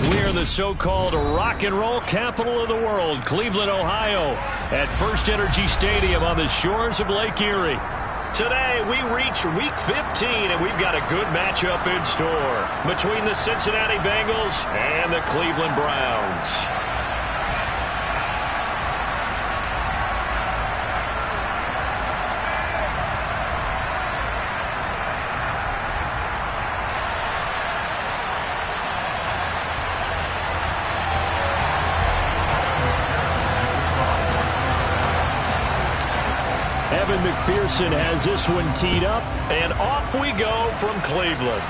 We're the so-called rock and roll capital of the world, Cleveland, Ohio, at First Energy Stadium on the shores of Lake Erie. Today, we reach Week 15, and we've got a good matchup in store between the Cincinnati Bengals and the Cleveland Browns. Evan McPherson has this one teed up, and off we go from Cleveland.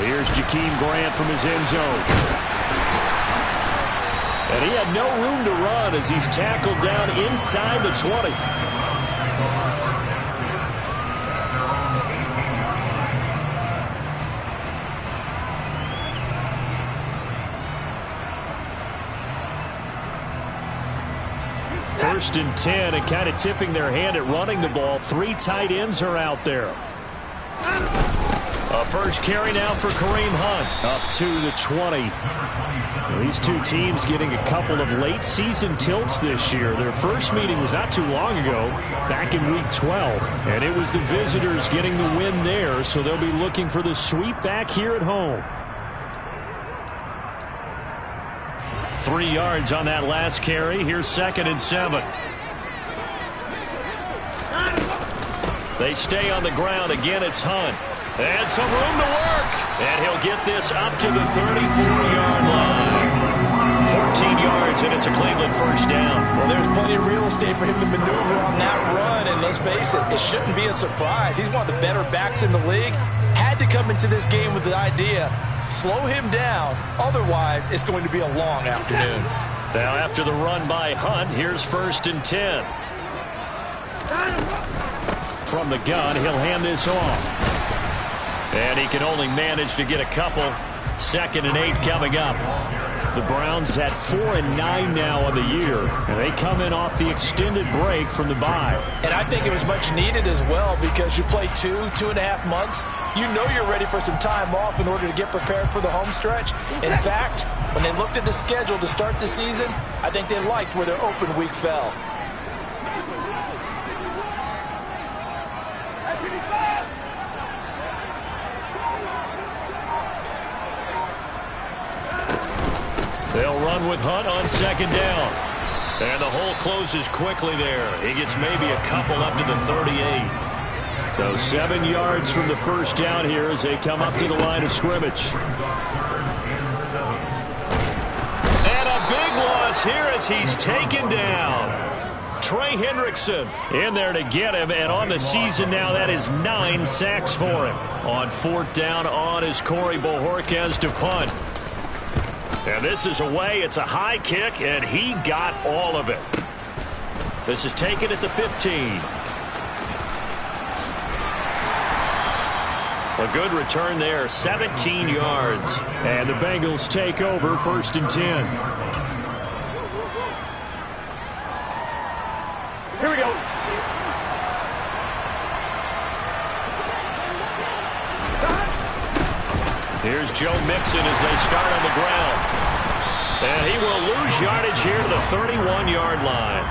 Here's Jakeem Grant from his end zone. And he had no room to run as he's tackled down inside the 20. First and 10, and kind of tipping their hand at running the ball. Three tight ends are out there. A first carry now for Kareem Hunt. Up to the 20. These two teams getting a couple of late season tilts this year. Their first meeting was not too long ago, back in Week 12. And it was the visitors getting the win there, so they'll be looking for the sweep back here at home. 3 yards on that last carry. Here's 2nd and 7. They stay on the ground. Again, it's Hunt. And some room to work. And he'll get this up to the 34-yard line. 14 yards, and it's a Cleveland first down. Well, there's plenty of real estate for him to maneuver on that run. And let's face it, it shouldn't be a surprise. He's one of the better backs in the league. Had to come into this game with the idea, slow him down, otherwise it's going to be a long afternoon. Now after the run by Hunt, here's 1st and 10. From the gun, he'll hand this off. And he can only manage to get a couple. 2nd and 8 coming up. The Browns at 4-9 now on the year, and they come in off the extended break from the bye. And I think it was much needed as well, because you play 2.5 months. You know you're ready for some time off in order to get prepared for the home stretch. In fact, when they looked at the schedule to start the season, I think they liked where their open week fell. They'll run with Hunt on 2nd down. And the hole closes quickly there. He gets maybe a couple up to the 38. So 7 yards from the first down here as they come up to the line of scrimmage. And a big loss here as he's taken down. Trey Hendrickson in there to get him, and on the season now that is 9 sacks for him. On 4th down on is Corey Bojorquez to punt. And this is away. It's a high kick, and he got all of it. This is taken at the 15. A good return there, 17 yards. And the Bengals take over 1st and 10. Here we go. Here's Joe Mixon as they start on the ground. And he will lose yardage here to the 31-yard line.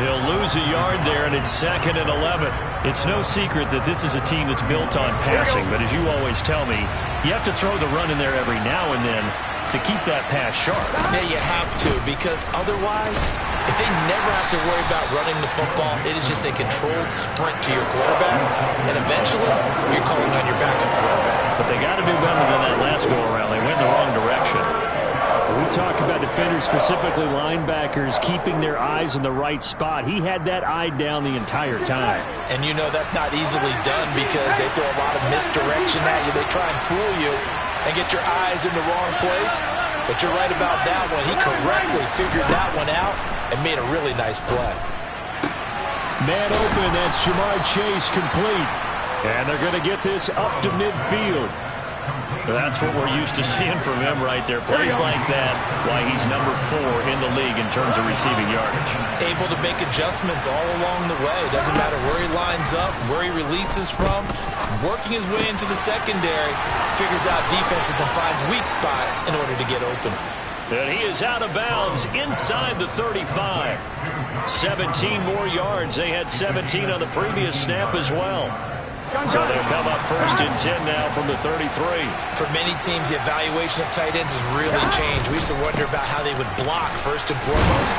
He'll lose a yard there, and it's 2nd and 11. It's no secret that this is a team that's built on passing, but as you always tell me, you have to throw the run in there every now and then to keep that pass sharp. Yeah, you have to, because otherwise, if they never have to worry about running the football, it is just a controlled sprint to your quarterback, and eventually, you're calling on your backup quarterback. But they got to do better than that last go-around. They went in the wrong direction. We talk about defenders, specifically linebackers, keeping their eyes in the right spot. He had that eye down the entire time. And you know that's not easily done because they throw a lot of misdirection at you. They try and fool you and get your eyes in the wrong place. But you're right about that one. He correctly figured that one out and made a really nice play. Man open, that's Jamar Chase complete. And they're going to get this up to midfield. That's what we're used to seeing from him right there. Plays like that, why he's number 4 in the league in terms of receiving yardage. Able to make adjustments all along the way. Doesn't matter where he lines up, where he releases from. Working his way into the secondary, figures out defenses and finds weak spots in order to get open. And he is out of bounds inside the 35. 17 more yards. They had 17 on the previous snap as well. So they'll come up 1st and 10 now from the 33. For many teams, the evaluation of tight ends has really changed. We used to wonder about how they would block first and foremost.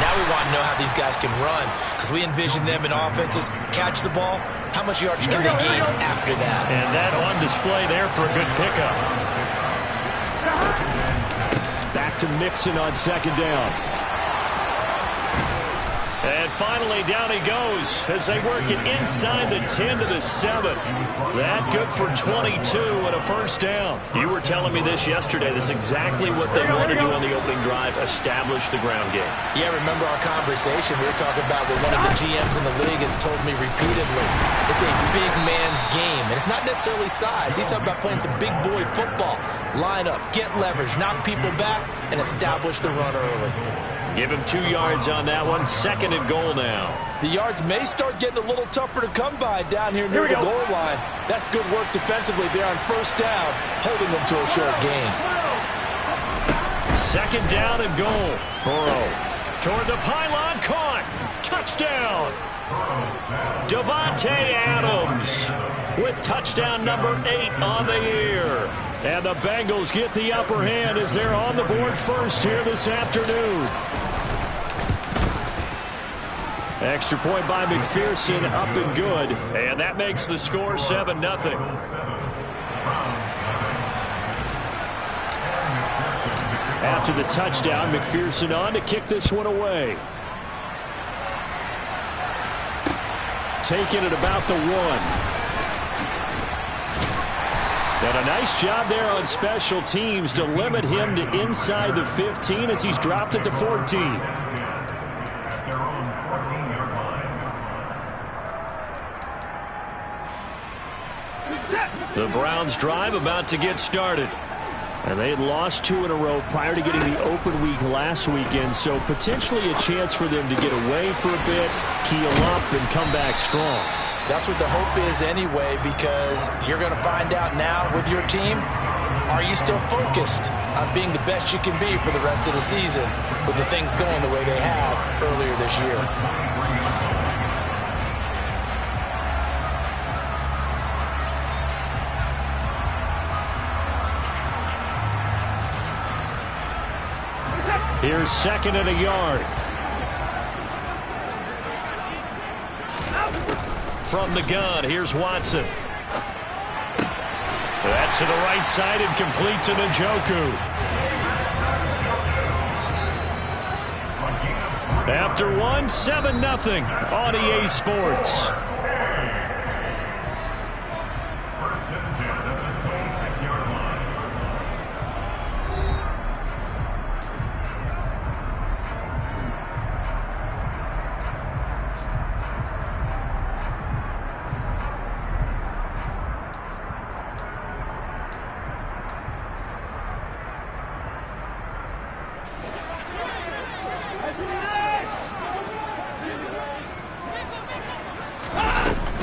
Now we want to know how these guys can run, because we envision them in offenses catch the ball. How much yardage can they gain after that? And that on display there for a good pickup. Back to Mixon on 2nd down. And finally, down he goes as they work it inside the 10 to the 7. That good for 22 and a 1st down. You were telling me this yesterday. This is exactly what they want to do on the opening drive, establish the ground game. Yeah, remember our conversation. We were talking about what one of the GMs in the league has told me repeatedly. It's a big man's game, and it's not necessarily size. He's talking about playing some big boy football. Line up, get leverage, knock people back, and establish the run early. Give him 2 yards on that one. 2nd and goal now. The yards may start getting a little tougher to come by down here near the goal line. That's good work defensively there on 1st down, holding them to a short gain. 2nd down and goal. Burrow toward the pylon, caught. Touchdown. Davante Adams with touchdown number 8 on the year. And the Bengals get the upper hand as they're on the board first here this afternoon. Extra point by McPherson, up and good. And that makes the score 7-0. After the touchdown, McPherson on to kick this one away. Taking it about the 1. And a nice job there on special teams to limit him to inside the 15 as he's dropped at the 14. The Browns drive about to get started. And they had lost 2 in a row prior to getting the open week last weekend, so potentially a chance for them to get away for a bit, keel up, and come back strong. That's what the hope is anyway, because you're going to find out now with your team, are you still focused on being the best you can be for the rest of the season with the things going the way they have earlier this year? Here's 2nd and a yard. From the gun, here's Watson. That's to the right side and complete to Njoku. After 1, 7-0 on EA Sports.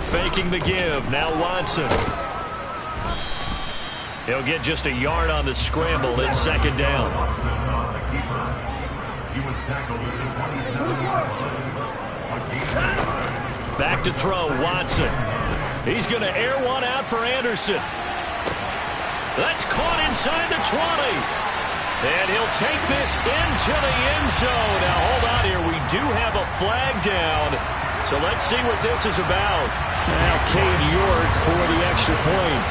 Faking the give. Now Watson. He'll get just a yard on the scramble at 2nd down. Back to throw. Watson. He's going to air one out for Anderson. That's caught inside the 20. And he'll take this into the end zone. Now, hold on here. We do have a flag down. So let's see what this is about. Now, Cade York for the extra point.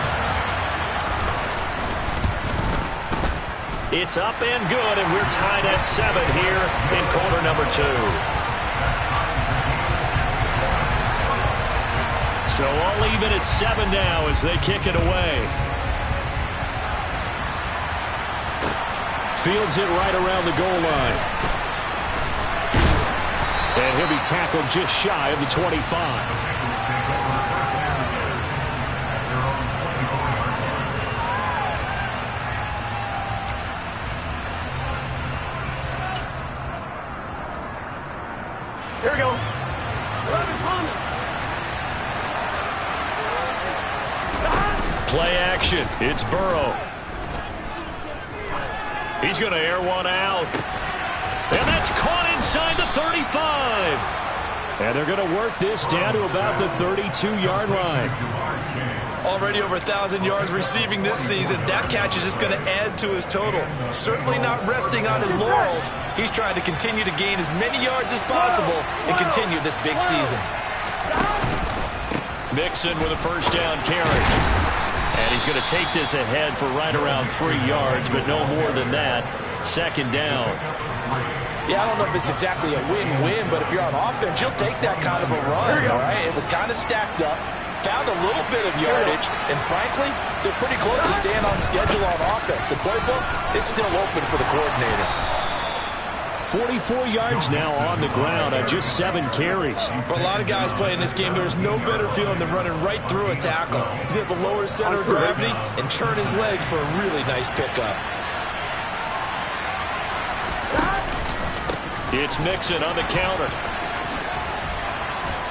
It's up and good, and we're tied at 7 here in quarter number 2. So all even at 7 now as they kick it away. Fields it right around the goal line. And he'll be tackled just shy of the 25. Play action. It's Burrow. He's going to air one out. And that's caught inside the 35. And they're going to work this down to about the 32-yard line. Already over 1,000 yards receiving this season. That catch is just going to add to his total. Certainly not resting on his laurels. He's trying to continue to gain as many yards as possible and continue this big season. Mixon with a first down carry. And he's going to take this ahead for right around 3 yards, but no more than that. Second down. Yeah, I don't know if it's exactly a win-win, but if you're on offense, you'll take that kind of a run, all right? It was kind of stacked up, found a little bit of yardage, and frankly, they're pretty close to staying on schedule on offense. The playbook is still open for the coordinator. 44 yards now on the ground on just 7 carries. For a lot of guys playing this game, there's no better feeling than running right through a tackle. He's able to lower his center of gravity and churn his legs for a really nice pickup. It's Mixon on the counter.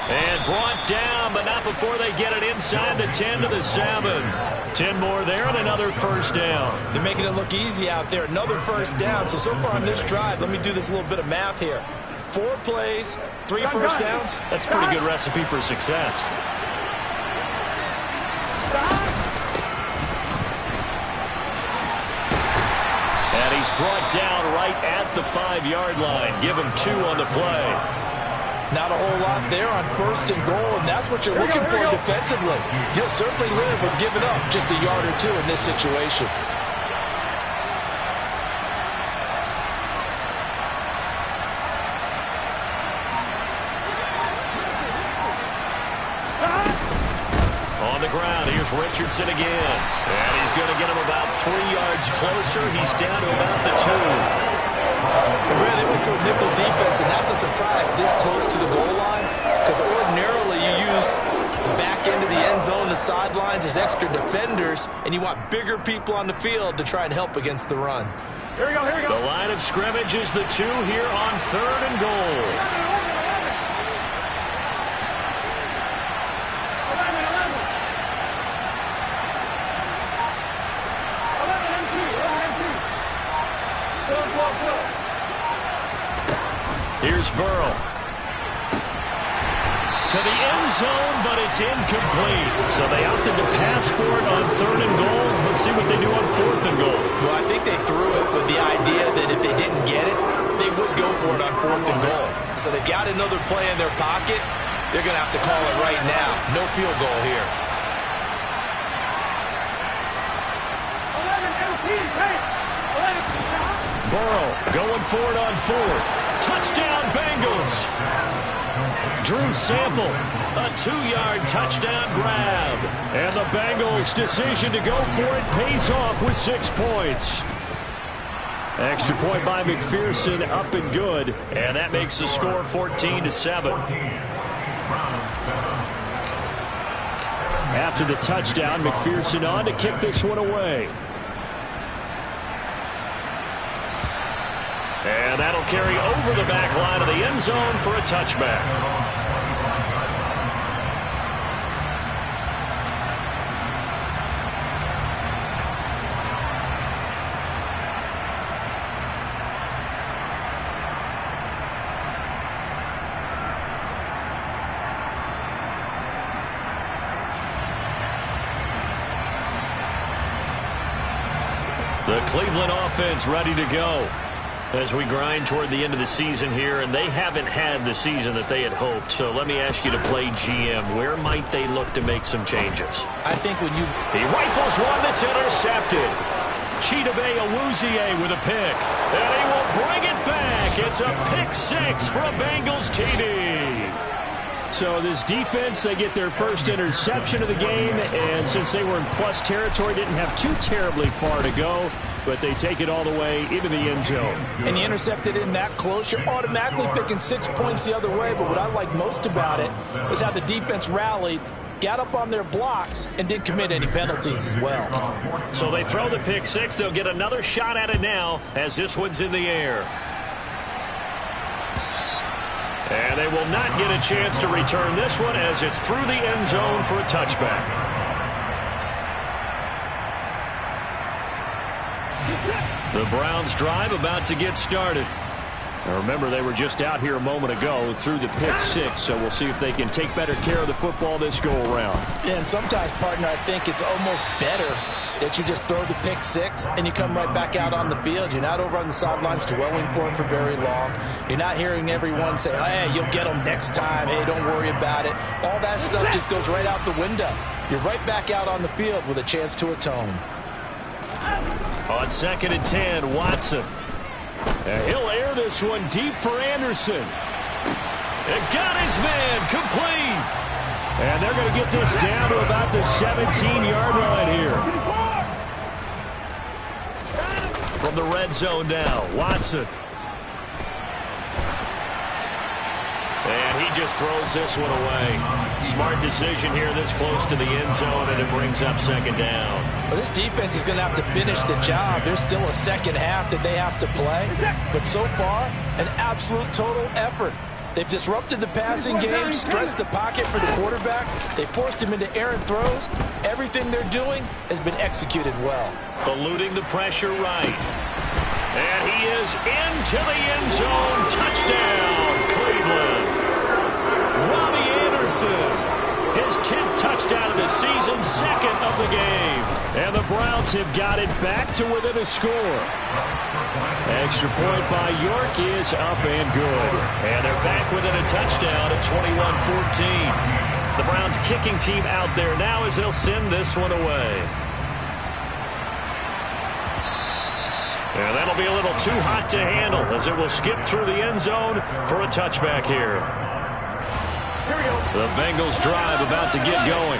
And brought down, but not before they get it inside the 10 to the 7. 10 more there and another first down. They're making it look easy out there. Another first down. So far on this drive, let me do this little bit of math here. 4 plays, 3 first downs. That's a pretty good recipe for success. And he's brought down right at the 5-yard line. Give him 2 on the play. Not a whole lot there on first and goal, and that's what you're looking for defensively. You'll certainly live with giving up just a yard or 2 in this situation. On the ground, here's Richardson again. And he's going to get him about 3 yards closer. He's down to about the 2. And Brad, they went to a nickel defense, and that's a surprise this close to the goal line, because ordinarily you use the back end of the end zone, the sidelines as extra defenders, and you want bigger people on the field to try and help against the run. Here we go, here we go. The line of scrimmage is the 2 here on 3rd and goal. Here's Burrow. To the end zone, but it's incomplete. So they opted to pass for it on 3rd and goal. Let's see what they do on 4th and goal. Well, I think they threw it with the idea that if they didn't get it, they would go for it on 4th and goal. So they've got another play in their pocket. They're going to have to call it right now. No field goal here. Burrow going for it on 4th. Touchdown, Bengals. Drew Sample, a 2-yard touchdown grab. And the Bengals' decision to go for it pays off with 6 points. Extra point by McPherson, up and good. And that makes the score 14-7. After the touchdown, McPherson on to kick this one away. And that'll carry over the back line of the end zone for a touchback. The Cleveland offense ready to go as we grind toward the end of the season here, and they haven't had the season that they had hoped. So let me ask you to play GM. Where might they look to make some changes? I think when you... He rifles one that's intercepted. Chidobe Awuzie with a pick. And he will bring it back. It's a pick 6 for a Bengals TD. So this defense, they get their first interception of the game, and since they were in plus territory, didn't have too terribly far to go, but they take it all the way into the end zone. And you intercepted in that close, you're automatically picking 6 points the other way, but what I like most about it was how the defense rallied, got up on their blocks, and didn't commit any penalties as well. So they throw the pick 6. They'll get another shot at it now as this one's in the air. And they will not get a chance to return this one as it's through the end zone for a touchback. The Browns drive about to get started. Now remember, they were just out here a moment ago through the pick six, so we'll see if they can take better care of the football this go-around. Yeah, and sometimes, partner, I think it's almost better that you just throw the pick six and you come right back out on the field. You're not over on the sidelines dwelling for it for very long. You're not hearing everyone say, hey, you'll get them next time. Hey, don't worry about it. All that stuff just goes right out the window. You're right back out on the field with a chance to atone. On 2nd and 10, Watson. And he'll air this one deep for Anderson. It got his man complete. And they're going to get this down to about the 17-yard line here. From the red zone now, Watson. And he just throws this one away. Smart decision here this close to the end zone, and it brings up 2nd down. Well, this defense is going to have to finish the job. There's still a second half that they have to play. But so far, an absolute total effort. They've disrupted the passing game, stressed the pocket for the quarterback. They forced him into errant throws. Everything they're doing has been executed well. Eluding the pressure right. And he is into the end zone. Touchdown, Cleveland. Robbie Anderson. His 10th touchdown of the season, 2nd of the game. And the Browns have got it back to within a score. Extra point by York is up and good. And they're back within a touchdown at 21-14. The Browns kicking team out there now as they'll send this one away. And that'll be a little too hot to handle as it will skip through the end zone for a touchback here. The Bengals drive about to get going.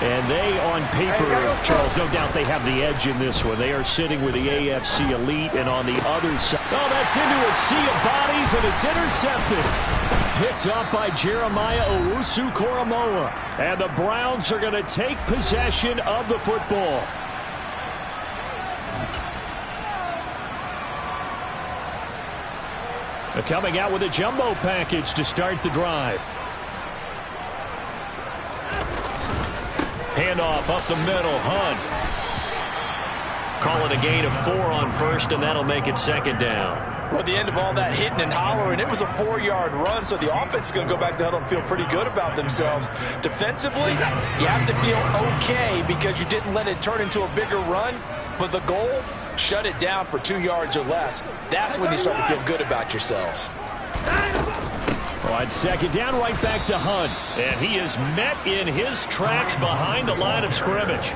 And they, on paper, Charles, no doubt they have the edge in this one. They are sitting with the AFC elite, and on the other side. Oh, that's into a sea of bodies, and it's intercepted. Picked up by Jeremiah Owusu-Koramoah. And the Browns are going to take possession of the football. They're coming out with a jumbo package to start the drive. Handoff up the middle, Hunt. Call it a gain of 4 on first, and that'll make it 2nd down. Well, at the end of all that hitting and hollering, it was a 4-yard run, so the offense is going to go back to huddle and feel pretty good about themselves. Defensively, you have to feel okay because you didn't let it turn into a bigger run, but the goal, shut it down for 2 yards or less. That's when you start to feel good about yourselves. On 2nd down, right back to Hunt. And he is met in his tracks behind the line of scrimmage.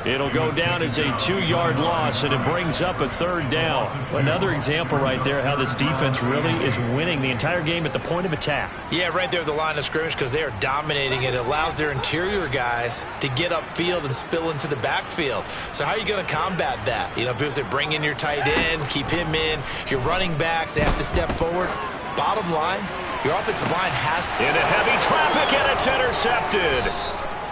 It'll go down as a 2-yard loss, and it brings up a 3rd down. Another example right there how this defense really is winning the entire game at the point of attack. Yeah, right there at the line of scrimmage because they are dominating it. It allows their interior guys to get upfield and spill into the backfield. So how are you going to combat that? You know, because they bring in your tight end, keep him in. Your running backs, they have to step forward. Bottom line, your offensive line has... Into heavy traffic, and it's intercepted.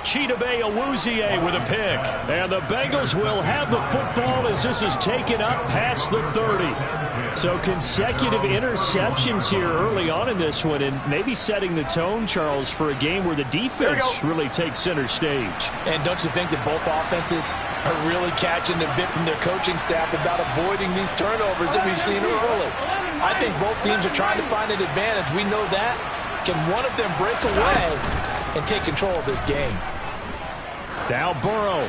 Chidobe Awuzie with a pick. And the Bengals will have the football as this is taken up past the 30. So consecutive interceptions here early on in this one, and maybe setting the tone, Charles, for a game where the defense really takes center stage. And don't you think that both offenses are really catching a bit from their coaching staff about avoiding these turnovers that we've seen early? I think both teams are trying to find an advantage. We know that. Can one of them break away and take control of this game? Now Burrow.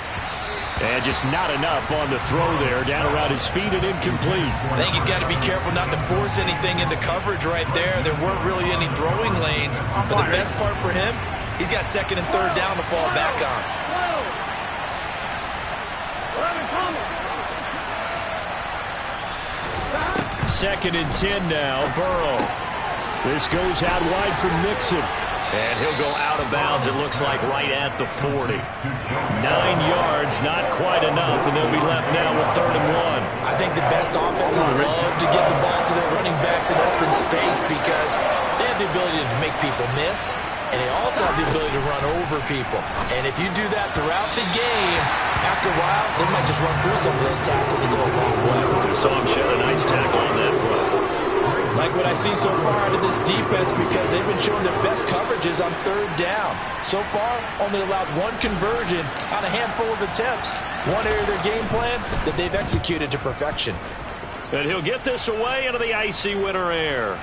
And just not enough on the throw there. Down around his feet and incomplete. I think he's got to be careful not to force anything into coverage right there. There weren't really any throwing lanes. But the best part for him, he's got 2nd and 3rd down to fall back on. Second and 10 now, Burrow. This goes out wide for Mixon. And he'll go out of bounds, it looks like, right at the 40. 9 yards, not quite enough, and they'll be left now with 3rd and 1. I think the best offenses love to get the ball to their running backs in open space because they have the ability to make people miss, and they also have the ability to run over people. And if you do that throughout the game, after a while, they might just run through some of those tackles and go a long way. I saw him shed a nice tackle on that play. Like what I see so far out of this defense because they've been showing their best coverages on third down. So far, only allowed one conversion on a handful of attempts. One area of their game plan that they've executed to perfection. And he'll get this away into the icy winter air.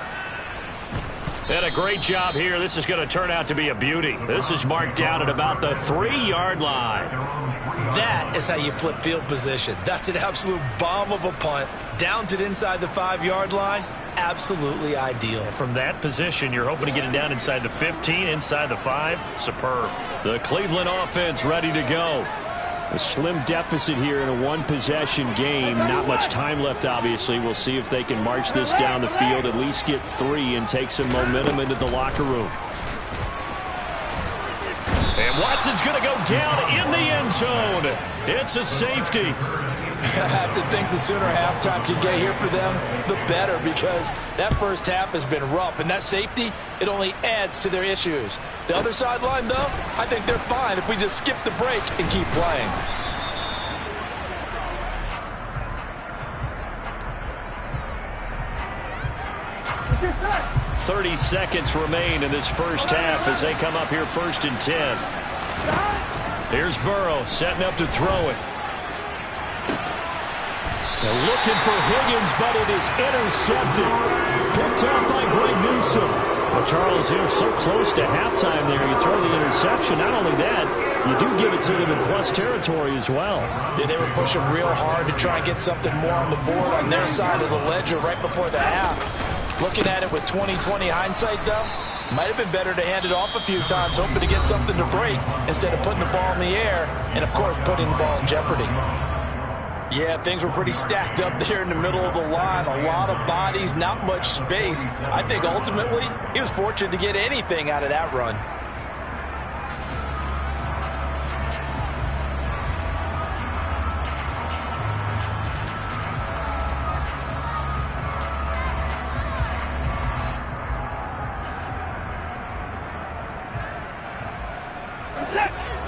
And a great job here. This is going to turn out to be a beauty. This is marked down at about the 3-yard line. That is how you flip field position. That's an absolute bomb of a punt. Downs it inside the 5-yard line. Absolutely ideal. From that position, you're hoping to get it down inside the 15, inside the 5. Superb. The Cleveland offense ready to go. A slim deficit here in a one-possession game. Not much time left, obviously. We'll see if they can march this down the field, at least get 3, and take some momentum into the locker room. And Watson's going to go down in the end zone. It's a safety. I have to think the sooner halftime can get here for them, the better, because that first half has been rough. And that safety, it only adds to their issues. The other sideline, though, I think they're fine if we just skip the break and keep playing. .30 seconds remain in this first half as they come up here 1st and 10. Here's Burrow setting up to throw it. They're looking for Higgins, but it is intercepted. Picked up by Greg Newsome. Well, Charles, you're so close to halftime there. You throw the interception. Not only that, you do give it to them in plus territory as well. Yeah, they were pushing real hard to try and get something more on the board on their side of the ledger right before the half. Looking at it with 20/20 hindsight, though, might have been better to hand it off a few times, hoping to get something to break instead of putting the ball in the air and, of course, putting the ball in jeopardy. Yeah, things were pretty stacked up there in the middle of the line. A lot of bodies, not much space. I think ultimately he was fortunate to get anything out of that run.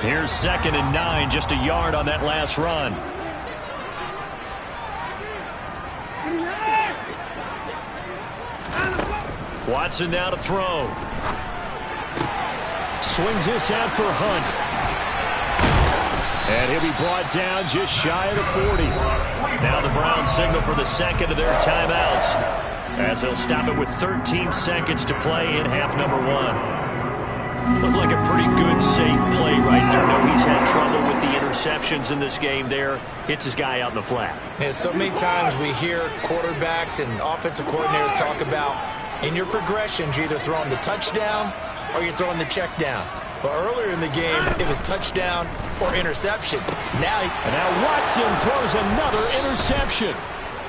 Here's 2nd and 9, just a yard on that last run. Watson now to throw. Swings this out for Hunt. And he'll be brought down just shy of the 40. Now the Browns signal for the second of their timeouts, as they'll stop it with 13 seconds to play in half number 1. Looked like a pretty good, safe play right there. No, he's had trouble with the interceptions in this game there. Hits his guy out in the flat. Yeah, so many times we hear quarterbacks and offensive coordinators talk about in your progressions, you're either throwing the touchdown or you're throwing the check down. But earlier in the game, it was touchdown or interception. Now Watson throws another interception.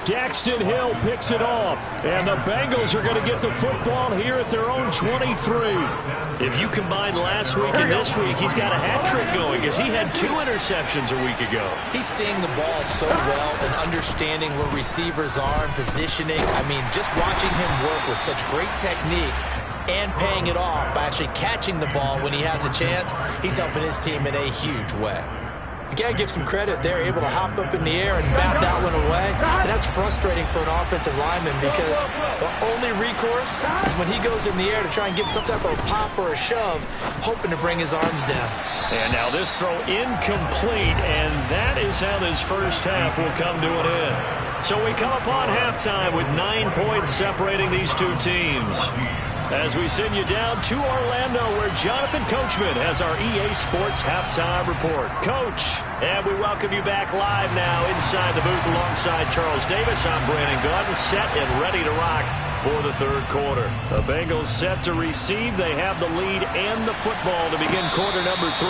Daxton Hill picks it off, and the Bengals are going to get the football here at their own 23. If you combine last week and this week, he's got a hat trick going because he had 2 interceptions a week ago. He's seeing the ball so well and understanding where receivers are and positioning. I mean, just watching him work with such great technique and paying it off by actually catching the ball when he has a chance, he's helping his team in a huge way. You got to give some credit. They're able to hop up in the air and bat that one away. And that's frustrating for an offensive lineman because the only recourse is when he goes in the air to try and get some type of a pop or a shove, hoping to bring his arms down. And now this throw incomplete, and that is how this first half will come to an end. So we come upon halftime with 9 points separating these two teams. As we send you down to Orlando, where Jonathan Coachman has our EA Sports Halftime Report. Coach, and we welcome you back live now inside the booth alongside Charles Davis. I'm Brandon Gaudin, set and ready to rock for the third quarter. The Bengals set to receive. They have the lead and the football to begin quarter number 3.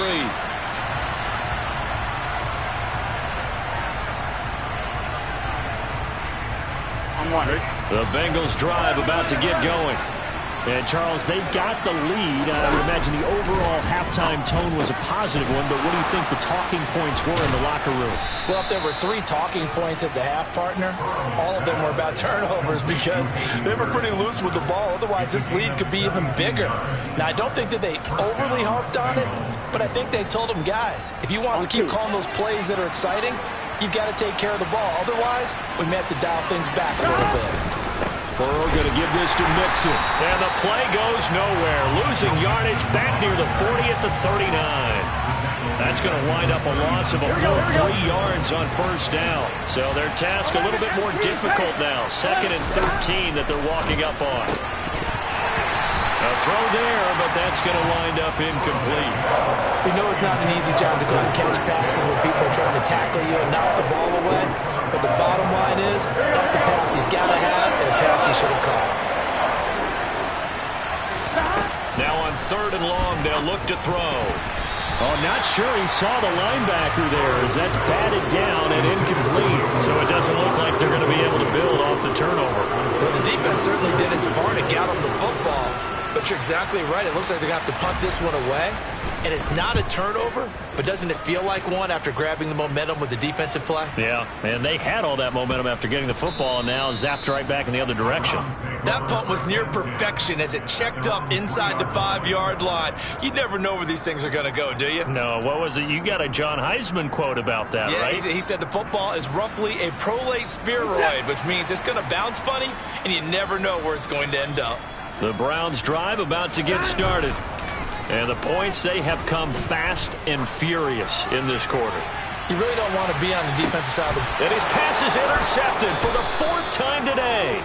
The Bengals drive about to get going. And, Charles, they've got the lead. I would imagine the overall halftime tone was a positive one, but what do you think the talking points were in the locker room? Well, if there were 3 talking points at the half, partner, all of them were about turnovers because they were pretty loose with the ball. Otherwise, this lead could be even bigger. Now, I don't think that they overly harped on it, but I think they told them, guys, if you want to keep calling those plays that are exciting, you've got to take care of the ball. Otherwise, we may have to dial things back a little bit. Burrow going to give this to Mixon. And the play goes nowhere. Losing yardage back near the 40 at the 39. That's going to wind up a loss of a full 3 yards on first down. So their task a little bit more difficult now. 2nd and 13 that they're walking up on. A throw there, but that's going to wind up incomplete. You know it's not an easy job to go and catch passes when people are trying to tackle you and knock the ball away. But the bottom line is, that's a pass he's got to have and a pass he should have caught. Now on 3rd and long, they'll look to throw. Oh, not sure he saw the linebacker there as that's batted down and incomplete. So it doesn't look like they're going to be able to build off the turnover. Well, the defense certainly did its part to get him the football. But you're exactly right. It looks like they're going to have to punt this one away. And it's not a turnover, but doesn't it feel like one after grabbing the momentum with the defensive play? Yeah, and they had all that momentum after getting the football and now zapped right back in the other direction. That punt was near perfection as it checked up inside the 5-yard line. You never know where these things are going to go, do you? No, what was it? You got a John Heisman quote about that, right? Yeah, he said the football is roughly a prolate spheroid, which means it's going to bounce funny, and you never know where it's going to end up. The Browns drive about to get started. And the points, they have come fast and furious in this quarter. You really don't want to be on the defensive side of the... And his pass is intercepted for the 4th time today.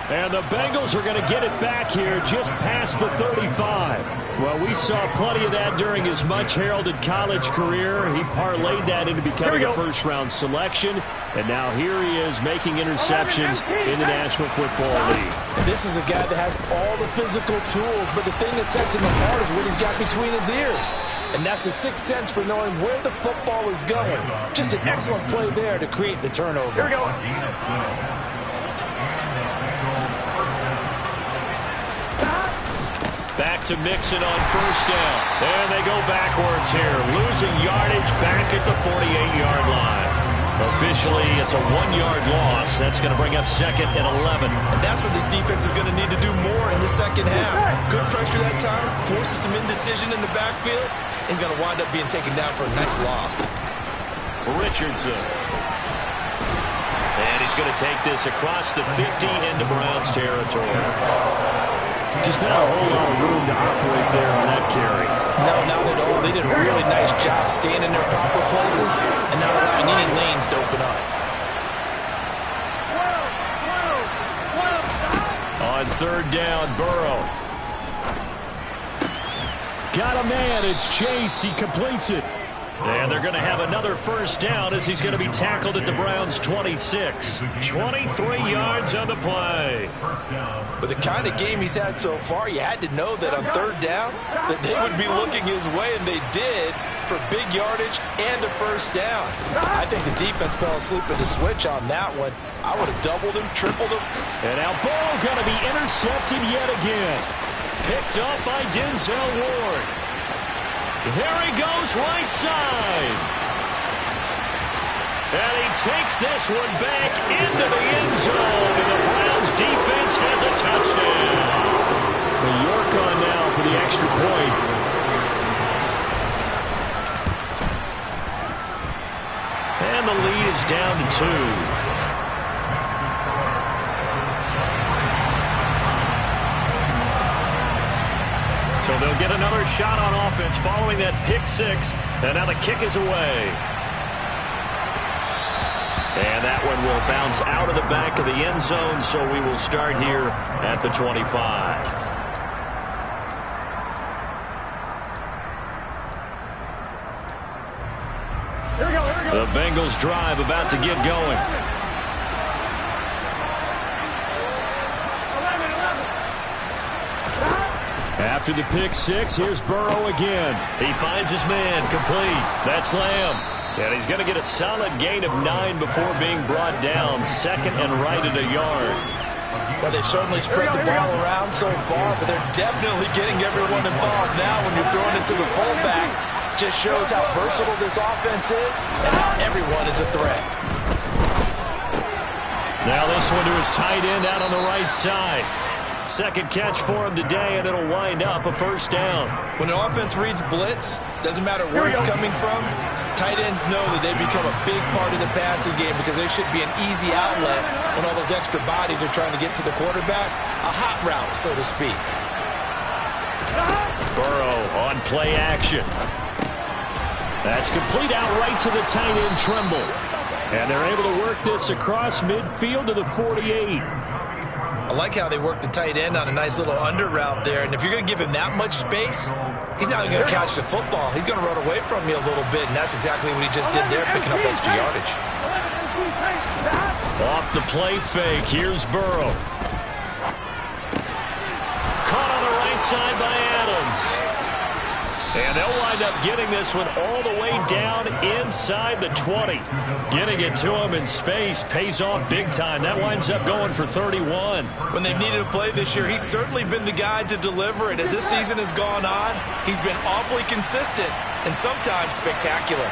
And the Bengals are going to get it back here just past the 35. Well, we saw plenty of that during his much-heralded college career. He parlayed that into becoming a first-round selection. And now here he is making interceptions in the National Football League. And this is a guy that has all the physical tools, but the thing that sets him apart is what he's got between his ears. And that's the sixth sense for knowing where the football is going. Just an excellent play there to create the turnover. Here we go. Back to Mixon on first down. And they go backwards here. Losing yardage back at the 48-yard line. Officially, it's a 1-yard loss. That's going to bring up 2nd and 11. And that's what this defense is going to need to do more in the second half. Good pressure that time. Forces some indecision in the backfield. He's going to wind up being taken down for a nice loss. Richardson. And he's going to take this across the 50 into Browns territory. Just not a whole lot of room to operate there on that carry. No, not at all. They did a really nice job staying in their proper places and not allowing any lanes to open up. On 3rd down, Burrow. Got a man. It's Chase. He completes it. And they're going to have another first down as he's going to be tackled at the Browns' 26. 23 yards on the play. With the kind of game he's had so far, you had to know that on 3rd down that they would be looking his way, and they did, for big yardage and a first down. I think the defense fell asleep at the switch on that one. I would have doubled him, tripled him. And now Burrow going to be intercepted yet again. Picked up by Denzel Ward. There he goes right side. And he takes this one back into the end zone. And the Browns defense has a touchdown. Well, York on now for the extra point. And the lead is down to 2. So they'll get another shot on offense following that pick 6. And now the kick is away. And that one will bounce out of the back of the end zone, so we will start here at the 25. Here we go. The Bengals drive about to get going. After the pick 6, here's Burrow again. He finds his man, complete. That's Lamb. And he's going to get a solid gain of 9 before being brought down. 2nd and right at a yard. Well, they've certainly spread the ball around so far, but they're definitely getting everyone involved now when you're throwing it to the fullback. Just shows how versatile this offense is and how everyone is a threat. Now this one to his tight end out on the right side. 2nd catch for him today, and it'll wind up a first down. When an offense reads blitz, doesn't matter where it's coming from, Tight ends know that they become a big part of the passing game because they should be an easy outlet when all those extra bodies are trying to get to the quarterback. A hot route, so to speak. Burrow on play action. That's complete out right to the tight end, Tremble. And they're able to work this across midfield to the 48. I like how they work the tight end on a nice little under route there. And if you're going to give him that much space, he's not going to catch the football. He's going to run away from you a little bit, and that's exactly what he just did there, picking up extra yardage. Off the play fake, here's Burrow. Caught on the right side by Adams. And they'll wind up getting this one all the way down inside the 20. Getting it to him in space pays off big time. That winds up going for 31. When they've needed a play this year, he's certainly been the guy to deliver it. As this season has gone on, he's been awfully consistent and sometimes spectacular.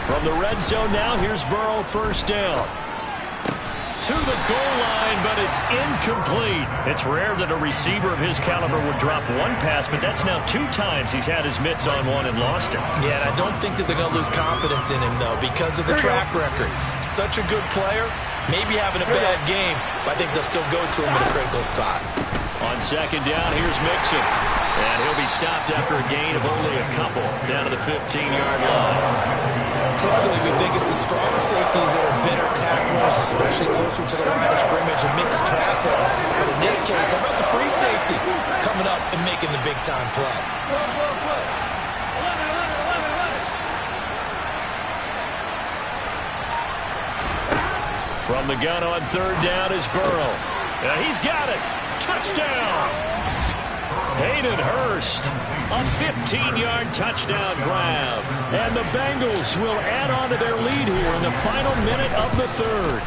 From the red zone now, here's Burrow, first down. To the goal line, but it's incomplete. It's rare that a receiver of his caliber would drop one pass, but that's now 2 times he's had his mitts on one and lost it. Yeah, and I don't think that they're going to lose confidence in him, though, because of the track record. Such a good player, maybe having a bad game, but I think they'll still go to him in a critical spot. On second down, here's Mixon. And he'll be stopped after a gain of only a couple down to the 15-yard line. Typically, we think it's the strong safeties that are better tacklers, especially closer to the line of scrimmage amidst traffic. But in this case, how about the free safety coming up and making the big-time play? From the gun on third down is Burrow. He's got it. Touchdown. Hayden Hurst, a 15-yard touchdown grab. And the Bengals will add on to their lead here in the final minute of the third.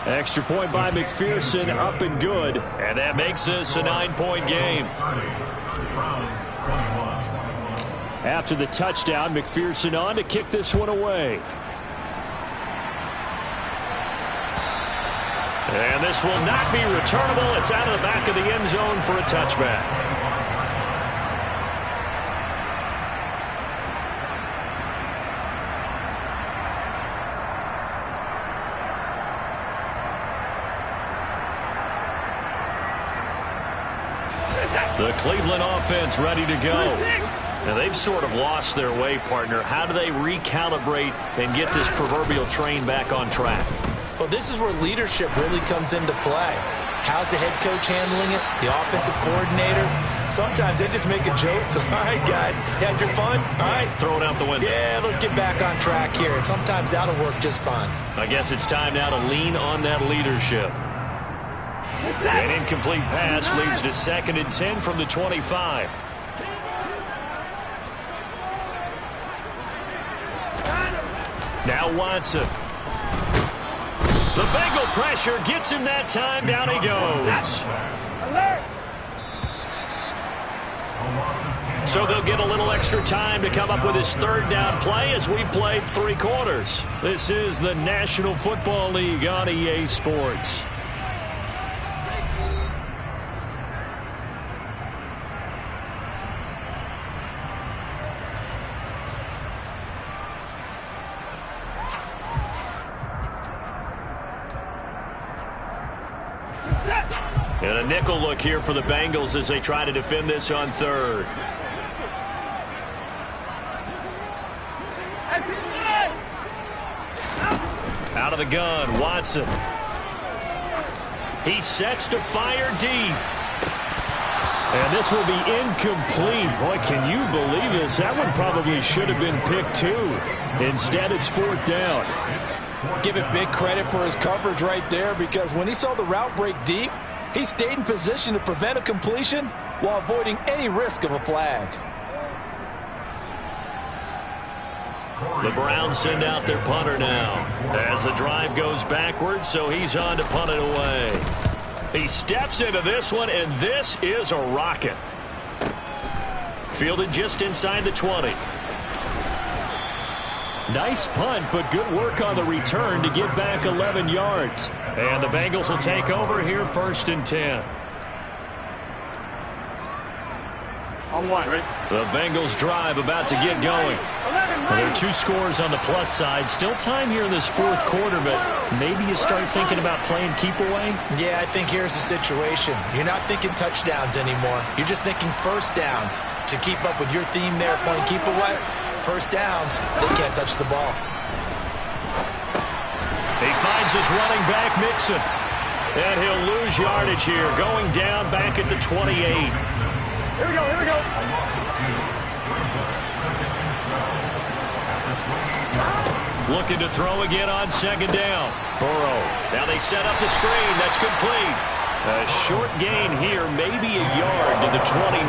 Extra point by McPherson, up and good. And that makes this a 9-point game. After the touchdown, McPherson on to kick this one away. And this will not be returnable. It's out of the back of the end zone for a touchback. The Cleveland offense ready to go. Now, they've sort of lost their way, partner. How do they recalibrate and get this proverbial train back on track? Well, this is where leadership really comes into play. How's the head coach handling it? The offensive coordinator? Sometimes they just make a joke. All right, guys, you had your fun? All right. Throw it out the window. Yeah, let's get back on track here. And sometimes that'll work just fine. I guess it's time now to lean on that leadership. An incomplete pass leads to 2nd and 10 from the 25. Now Watson. The Bengal pressure gets him that time. Down he goes. So they'll get a little extra time to come up with his third down play as we've played 3 quarters. This is the National Football League on EA Sports. And a nickel look here for the Bengals as they try to defend this on third. Out of the gun, Watson. He sets to fire deep. And this will be incomplete. Boy, can you believe this? That one probably should have been picked too. Instead, it's 4th down. Give it big credit for his coverage right there, because when he saw the route break deep, he stayed in position to prevent a completion while avoiding any risk of a flag. The Browns send out their punter now as the drive goes backwards, so he's on to punt it away. He steps into this one, and this is a rocket. Fielded just inside the 20. Nice punt, but good work on the return to get back 11 yards. And the Bengals will take over here, 1st and 10. On one. Ready? The Bengals drive about to get going. Well, there are 2 scores on the plus side. Still time here in this fourth quarter, but maybe you start thinking about playing keep away? Yeah, I think here's the situation. You're not thinking touchdowns anymore. You're just thinking first downs. To keep up with your theme there, playing keep away, first downs, they can't touch the ball. He finds his running back, Mixon. And he'll lose yardage here, going down back at the 28. Here we go, here we go. Looking to throw again on second down. Burrow. Now they set up the screen. That's complete. A short gain here, maybe a yard to the 29.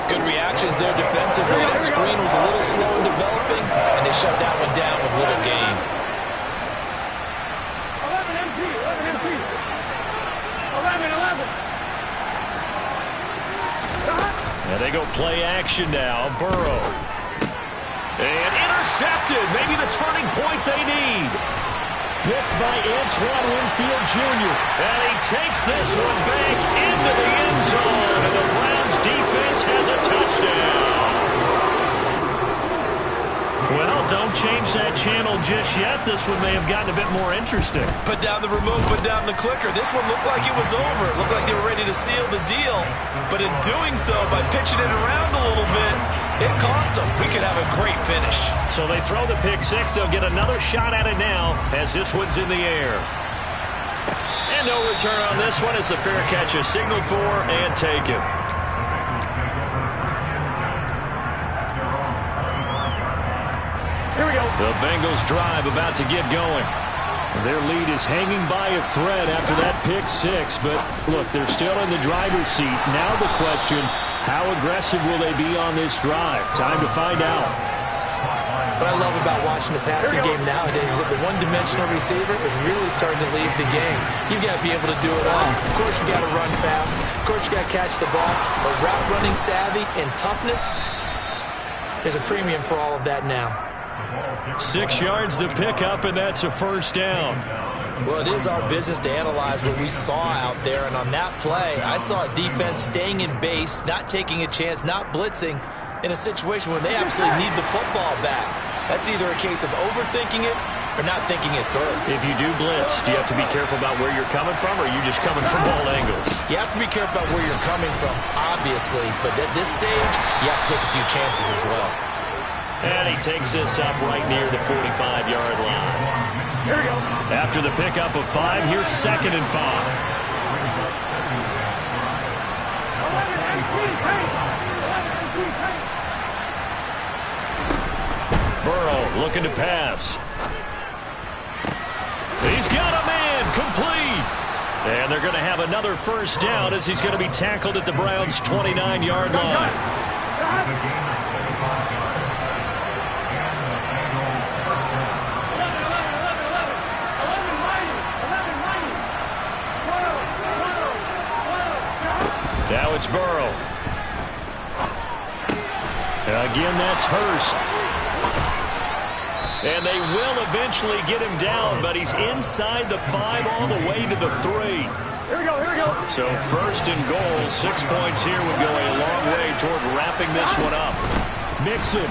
Good reactions there defensively. That screen was a little slow in developing, and they shut that one down with little gain. 11 MP, 11 MP. 11. And they go play action now. Burrow. And intercepted. Maybe the turning point they need. Picked by Antoine Winfield Jr. And he takes this one back into the end zone. And the Browns defense has a touchdown. Well, don't change that channel just yet. This one may have gotten a bit more interesting. Put down the remote, put down the clicker. This one looked like it was over. It looked like they were ready to seal the deal. But in doing so, by pitching it around a little bit, it cost them. We could have a great finish. So they throw the pick six. They'll get another shot at it now as this one's in the air. And no return on this one as the fair catch is signaled for and taken. Here we go. The Bengals drive about to get going. Their lead is hanging by a thread after that pick six. But look, they're still in the driver's seat. Now the question, how aggressive will they be on this drive? Time to find out. What I love about watching the passing game nowadays is that the one-dimensional receiver is really starting to leave the game. You've got to be able to do it all. Of course, you got to run fast. Of course, you got to catch the ball. But route running savvy and toughness, there's a premium for all of that now. 6 yards the pickup, and that's a first down. Well, it is our business to analyze what we saw out there, and on that play, I saw a defense staying in base, not taking a chance, not blitzing, in a situation where they absolutely need the football back. That's either a case of overthinking it or not thinking it through. If you do blitz, do you have to be careful about where you're coming from, or are you just coming from all angles? You have to be careful about where you're coming from, obviously, but at this stage, you have to take a few chances as well. And he takes this up right near the 45-yard line. Here we go. After the pickup of 5, here's 2nd and 5. 11 MP, paint. 11 MP, paint. Burrow looking to pass. He's got a man, complete. And they're going to have another first down as he's going to be tackled at the Browns' 29-yard line. Now it's Burrow. Again, that's Hurst. And they will eventually get him down, but he's inside the 5 all the way to the 3. Here we go, here we go. So 1st and goal, 6 points here would go a long way toward wrapping this one up. Mixon.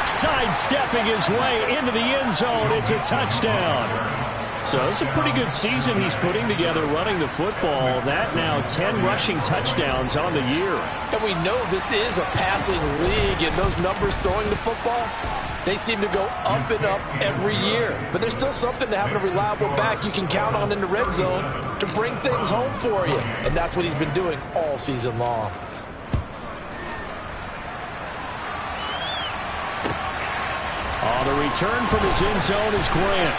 Sidestepping his way into the end zone. It's a touchdown. So it's a pretty good season he's putting together running the football. That now 10 rushing touchdowns on the year. And we know this is a passing league, and those numbers throwing the football, they seem to go up and up every year. But there's still something to having a reliable back you can count on in the red zone to bring things home for you. And that's what he's been doing all season long. On the return from his end zone is Grant.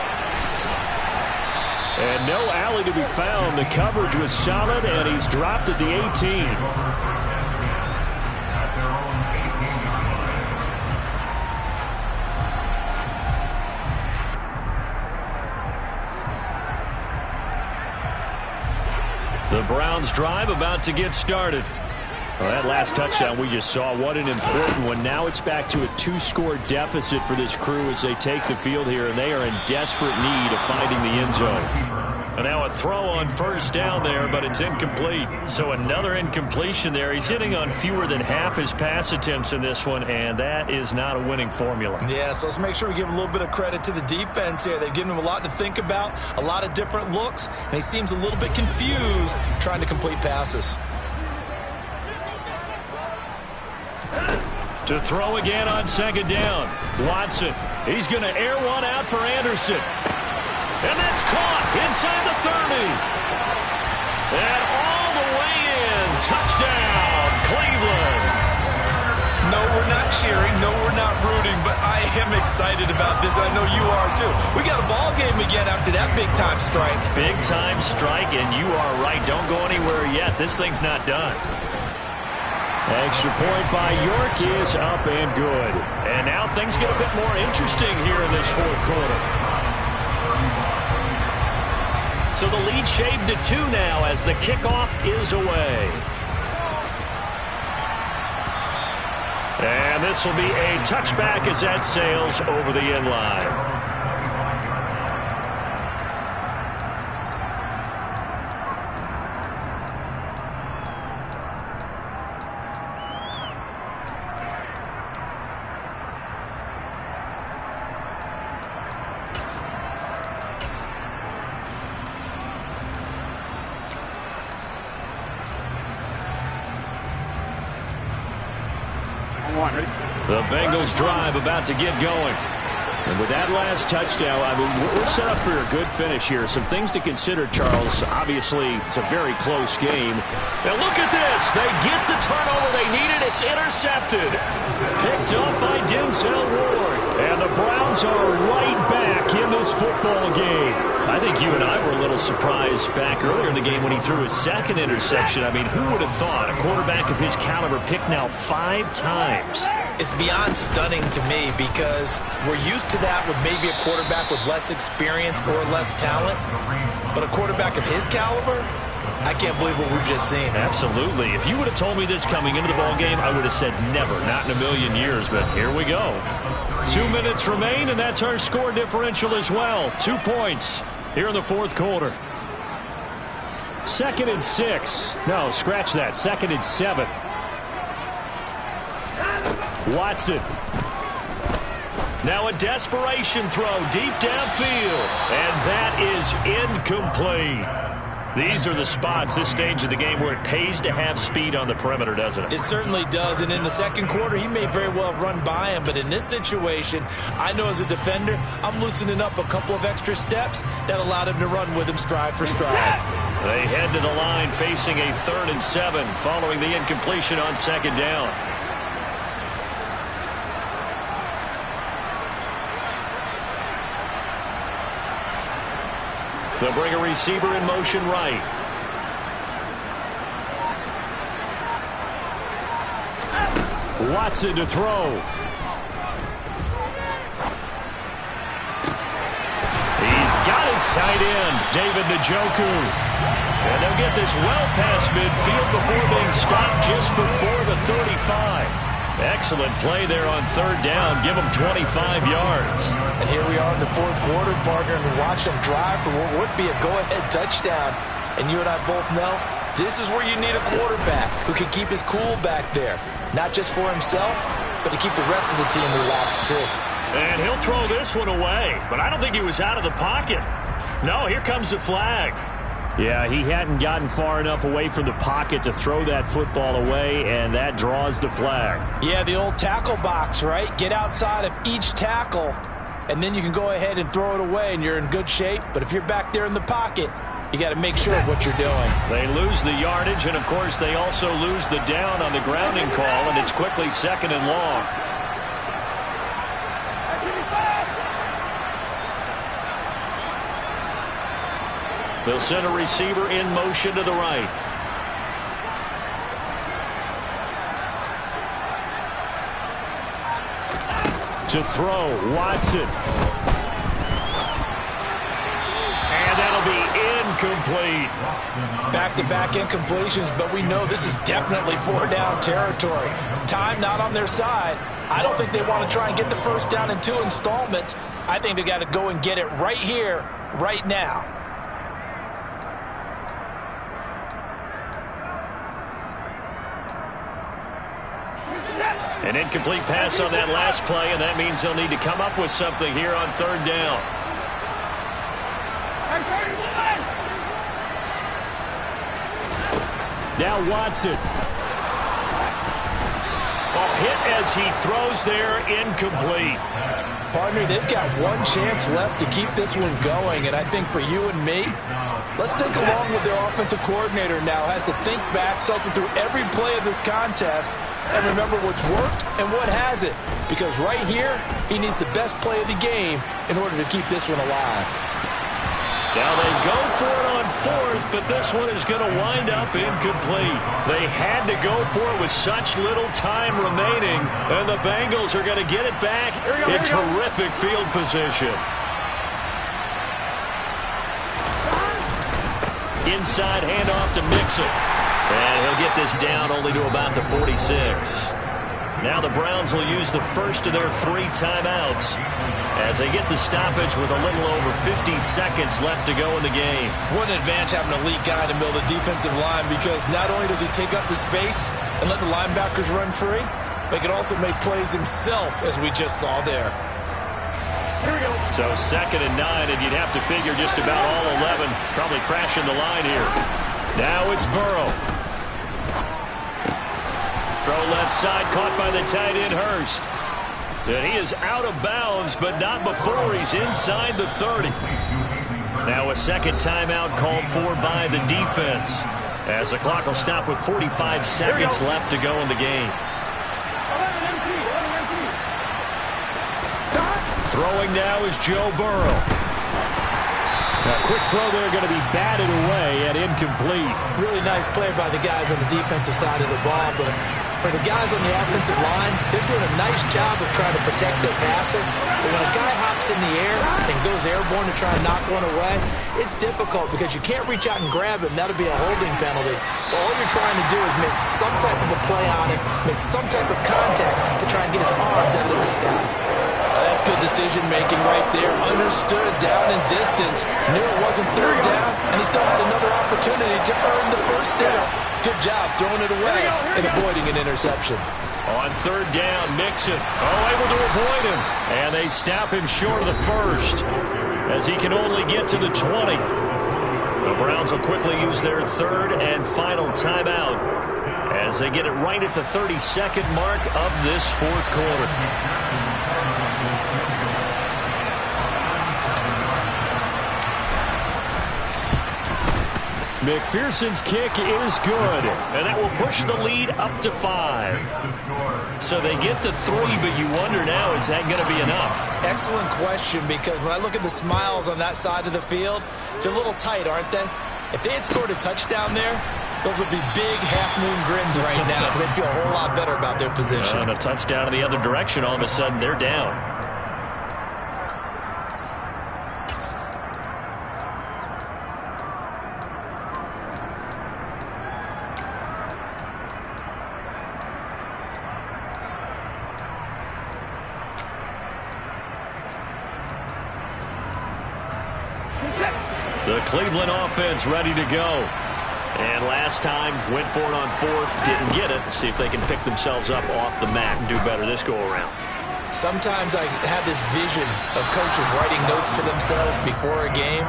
And no alley to be found. The coverage was solid, and he's dropped at the 18. The Browns drive about to get started. Well, that last touchdown we just saw, what an important one. Now it's back to a 2-score deficit for this crew as they take the field here, and they are in desperate need of finding the end zone. And now a throw on first down there, but it's incomplete. So another incompletion there. He's hitting on fewer than half his pass attempts in this one, and that is not a winning formula. Yeah, so let's make sure we give a little bit of credit to the defense here. They've given him a lot to think about, a lot of different looks, and he seems a little bit confused trying to complete passes. To throw again on second down. Watson, he's going to air one out for Anderson. And that's caught inside the 30. And all the way in. Touchdown, Cleveland. No, we're not cheering. No, we're not rooting. But I am excited about this. I know you are, too. We got a ball game again after that big-time strike. Big-time strike, and you are right. Don't go anywhere yet. This thing's not done. Extra point by York is up and good. And now things get a bit more interesting here in this fourth quarter. So the lead shaved to 2 now as the kickoff is away. And this will be a touchback as that sails over the end line. The Bengals drive about to get going. And with that last touchdown, I mean, we're set up for a good finish here. Some things to consider, Charles. Obviously, it's a very close game. And look at this. They get the turnover they needed. It's intercepted. Picked up by Denzel Ward. And the Browns are right back in this football game. I think you and I were a little surprised back earlier in the game when he threw his second interception. I mean, who would have thought a quarterback of his caliber picked now 5 times? It's beyond stunning to me because we're used to that with maybe a quarterback with less experience or less talent. But a quarterback of his caliber, I can't believe what we've just seen. Absolutely. If you would have told me this coming into the ballgame, I would have said never, not in a million years. But here we go. 2 minutes remain, and that's our score differential as well. 2 points here in the fourth quarter. 2nd and 6. No, scratch that. 2nd and 7. Watson. Now a desperation throw deep downfield. And that is incomplete. These are the spots, this stage of the game, where it pays to have speed on the perimeter, doesn't it? It certainly does. And in the second quarter, he may very well run by him. But in this situation, I know as a defender, I'm loosening up a couple of extra steps that allowed him to run with him stride for stride. They head to the line facing a 3rd and 7 following the incompletion on second down. They'll bring a receiver in motion right. Watson to throw. He's got his tight end, David Njoku. And they'll get this well past midfield before being stopped just before the 35. Excellent play there on 3rd down. Give them 25 yards. And here we are in the fourth quarter, partner, and watch them drive for what would be a go-ahead touchdown. And you and I both know this is where you need a quarterback who can keep his cool back there. Not just for himself, but to keep the rest of the team relaxed too. And he'll throw this one away. But I don't think he was out of the pocket. No, here comes the flag. Yeah, he hadn't gotten far enough away from the pocket to throw that football away, and that draws the flag. Yeah, the old tackle box, right? Get outside of each tackle, and then you can go ahead and throw it away, and you're in good shape. But if you're back there in the pocket, you got to make sure of what you're doing. They lose the yardage, and, of course, they also lose the down on the grounding call, and it's quickly 2nd and long. They'll send a receiver in motion to the right. To throw, Watson. And that'll be incomplete. Back-to-back incompletions, but we know this is definitely 4-down territory. Time not on their side. I don't think they want to try and get the first down in 2 installments. I think they got to go and get it right here, right now. An incomplete pass on that last play, and that means they'll need to come up with something here on third down. Now Watson. Hit as he throws there, incomplete. Partner, they've got one chance left to keep this one going, and I think for you and me, let's think along with their offensive coordinator now has to think back, cycle through every play of this contest, and remember what's worked and what hasn't. Because right here, he needs the best play of the game in order to keep this one alive. Now they go for it on fourth, but this one is going to wind up incomplete. They had to go for it with such little time remaining, and the Bengals are going to get it back in terrific field position. Inside handoff to Mixon. And he'll get this down only to about the 46. Now the Browns will use the first of their 3 timeouts as they get the stoppage with a little over 50 seconds left to go in the game. What an advantage having an elite guy in the middle of the defensive line, because not only does he take up the space and let the linebackers run free, but he can also make plays himself, as we just saw there. Here we go. So 2nd and 9, and you'd have to figure just about all 11 probably crashing the line here. Now it's Burrow. Throw left side, caught by the tight end Hurst. And he is out of bounds, but not before he's inside the 30. Now a second timeout called for by the defense, as the clock will stop with 45 seconds left to go in the game. Throwing now is Joe Burrow. A quick throw there, going to be batted away and incomplete. Really nice play by the guys on the defensive side of the ball, but for the guys on the offensive line, they're doing a nice job of trying to protect their passer. But when a guy hops in the air and goes airborne to try and knock one away, it's difficult because you can't reach out and grab him. That'll be a holding penalty. So all you're trying to do is make some type of a play on him, make some type of contact to try and get his arms out of the sky. That's good decision-making right there. Understood down and distance. Knew it wasn't third down, and he still had another opportunity to earn the first down. Good job throwing it away and avoiding an interception. On third down, Mixon, able to avoid him. And they stop him short of the first, as he can only get to the 20. The Browns will quickly use their third and final timeout as they get it right at the 32nd mark of this fourth quarter. McPherson's kick is good, and that will push the lead up to 5. So they get the 3, but you wonder now, is that going to be enough? Excellent question, because when I look at the smiles on that side of the field, they're a little tight, aren't they? If they had scored a touchdown there, those would be big half-moon grins right now, because they'd feel a whole lot better about their position. And a touchdown in the other direction, all of a sudden they're down. The Cleveland offense ready to go. And last time, went for it on fourth, didn't get it. See if they can pick themselves up off the mat and do better this go-around. Sometimes I have this vision of coaches writing notes to themselves before a game,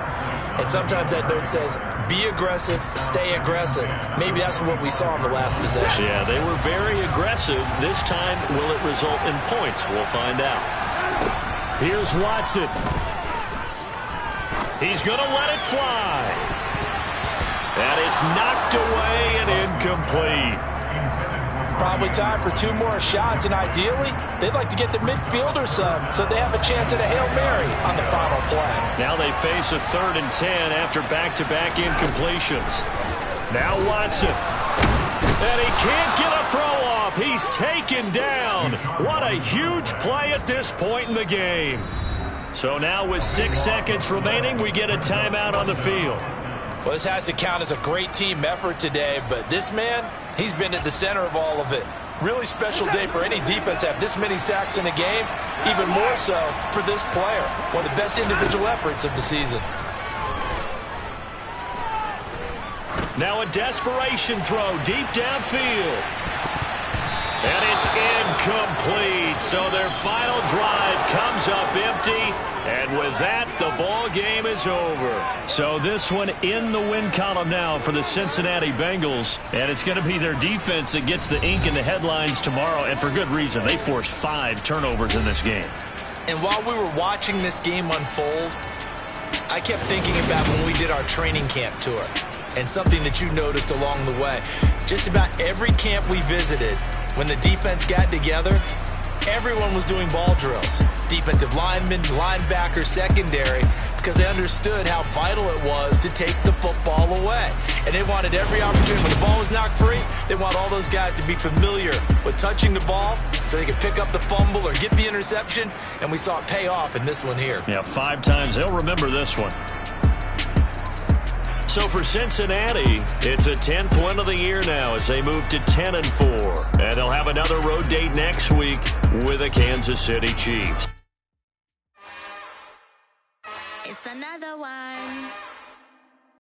and sometimes that note says, be aggressive, stay aggressive. Maybe that's what we saw in the last possession. Yeah, they were very aggressive. This time, will it result in points? We'll find out. Here's Watson. He's going to let it fly. And it's knocked away and incomplete. Probably time for 2 more shots, and ideally, they'd like to get the midfield or some, so they have a chance at a Hail Mary on the final play. Now they face a 3rd and 10 after back-to-back incompletions. Now Watson. And he can't get a throw off. He's taken down. What a huge play at this point in the game. So now with 6 seconds remaining, we get a timeout on the field. Well, this has to count as a great team effort today, but this man, he's been at the center of all of it. Really special day for any defense to have this many sacks in a game, even more so for this player. One of the best individual efforts of the season. Now a desperation throw deep downfield. And it's incomplete. So their final drive comes up empty. And with that, the ball game is over. So this one in the win column now for the Cincinnati Bengals. And it's going to be their defense that gets the ink in the headlines tomorrow. And for good reason. They forced 5 turnovers in this game. And while we were watching this game unfold, I kept thinking about when we did our training camp tour. And something that you noticed along the way. Just about every camp we visited, when the defense got together, everyone was doing ball drills. Defensive linemen, linebackers, secondary, because they understood how vital it was to take the football away. And they wanted every opportunity. When the ball was knocked free, they want all those guys to be familiar with touching the ball so they could pick up the fumble or get the interception. And we saw it pay off in this one here. Yeah, 5 times. They'll remember this one. So for Cincinnati, it's a 10th win of the year now as they move to 10-4. And they'll have another road date next week with the Kansas City Chiefs. It's another one.